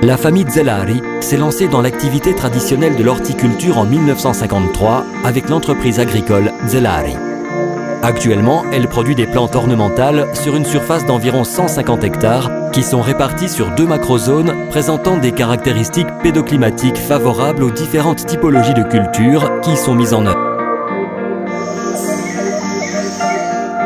La famille Zellari s'est lancée dans l'activité traditionnelle de l'horticulture en 1953 avec l'entreprise agricole Zellari. Actuellement, elle produit des plantes ornementales sur une surface d'environ 150 hectares qui sont réparties sur 2 macrozones présentant des caractéristiques pédoclimatiques favorables aux différentes typologies de cultures qui y sont mises en œuvre.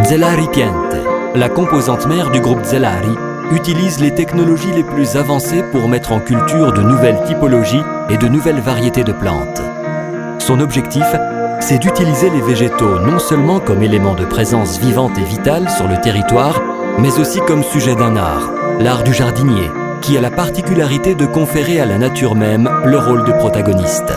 Zellari Piente, la composante mère du groupe Zellari, utilise les technologies les plus avancées pour mettre en culture de nouvelles typologies et de nouvelles variétés de plantes. Son objectif, c'est d'utiliser les végétaux non seulement comme élément de présence vivante et vitale sur le territoire, mais aussi comme sujet d'un art, l'art du jardinier, qui a la particularité de conférer à la nature même le rôle de protagoniste.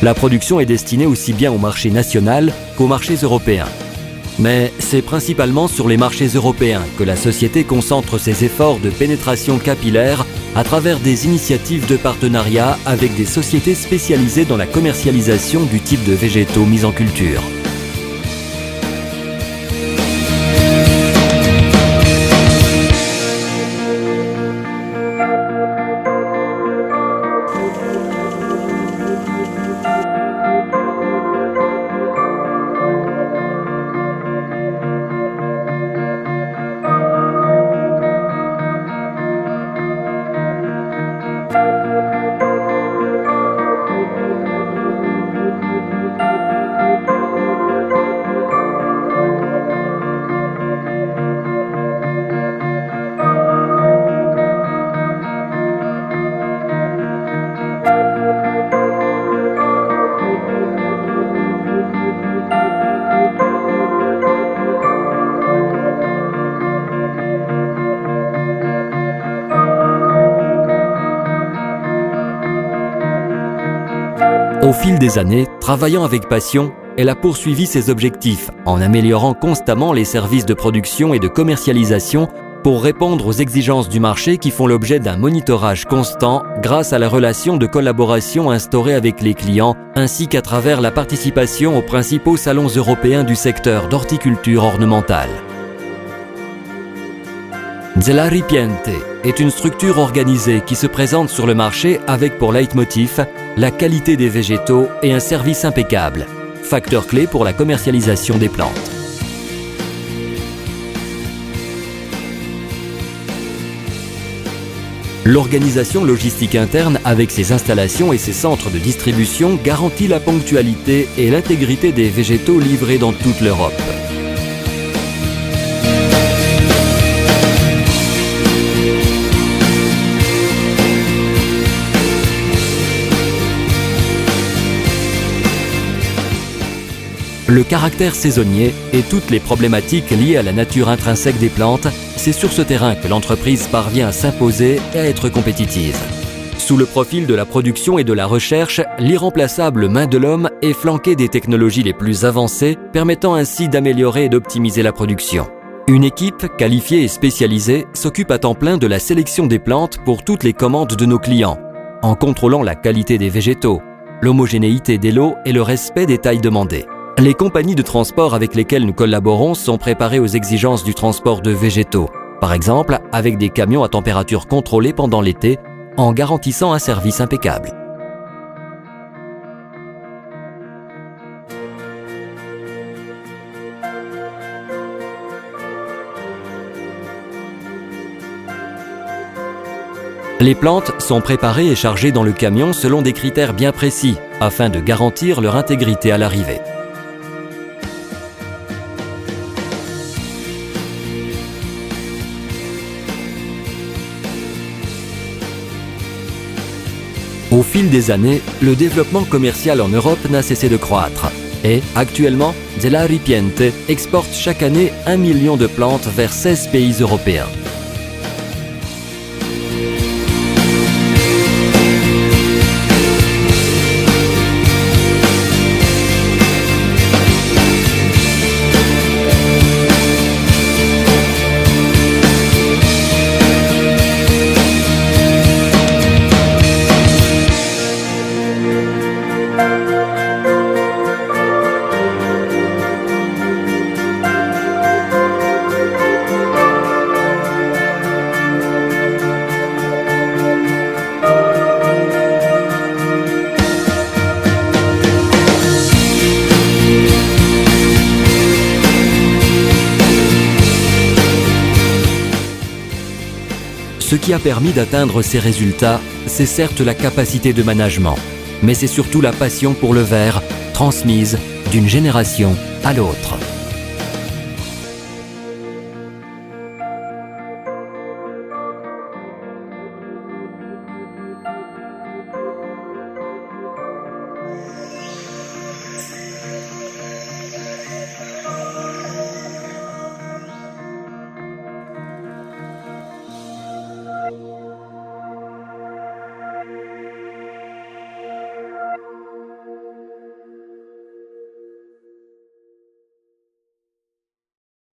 La production est destinée aussi bien au marché national qu'aux marchés européens. Mais c'est principalement sur les marchés européens que la société concentre ses efforts de pénétration capillaire à travers des initiatives de partenariat avec des sociétés spécialisées dans la commercialisation du type de végétaux mis en culture. Au fil des années, travaillant avec passion, elle a poursuivi ses objectifs en améliorant constamment les services de production et de commercialisation pour répondre aux exigences du marché qui font l'objet d'un monitorage constant grâce à la relation de collaboration instaurée avec les clients ainsi qu'à travers la participation aux principaux salons européens du secteur d'horticulture ornementale. Zellari Piente est une structure organisée qui se présente sur le marché avec pour leitmotiv la qualité des végétaux et un service impeccable, facteur clé pour la commercialisation des plantes. L'organisation logistique interne avec ses installations et ses centres de distribution garantit la ponctualité et l'intégrité des végétaux livrés dans toute l'Europe. Le caractère saisonnier et toutes les problématiques liées à la nature intrinsèque des plantes, c'est sur ce terrain que l'entreprise parvient à s'imposer et à être compétitive. Sous le profil de la production et de la recherche, l'irremplaçable main de l'homme est flanquée des technologies les plus avancées, permettant ainsi d'améliorer et d'optimiser la production. Une équipe qualifiée et spécialisée s'occupe à temps plein de la sélection des plantes pour toutes les commandes de nos clients, en contrôlant la qualité des végétaux, l'homogénéité des lots et le respect des tailles demandées. Les compagnies de transport avec lesquelles nous collaborons sont préparées aux exigences du transport de végétaux, par exemple avec des camions à température contrôlée pendant l'été, en garantissant un service impeccable. Les plantes sont préparées et chargées dans le camion selon des critères bien précis, afin de garantir leur intégrité à l'arrivée. Au fil des années, le développement commercial en Europe n'a cessé de croître. Et, actuellement, Zella Ripiente exporte chaque année 1 million de plantes vers 16 pays européens. Ce qui a permis d'atteindre ces résultats, c'est certes la capacité de management, mais c'est surtout la passion pour le verre, transmise d'une génération à l'autre.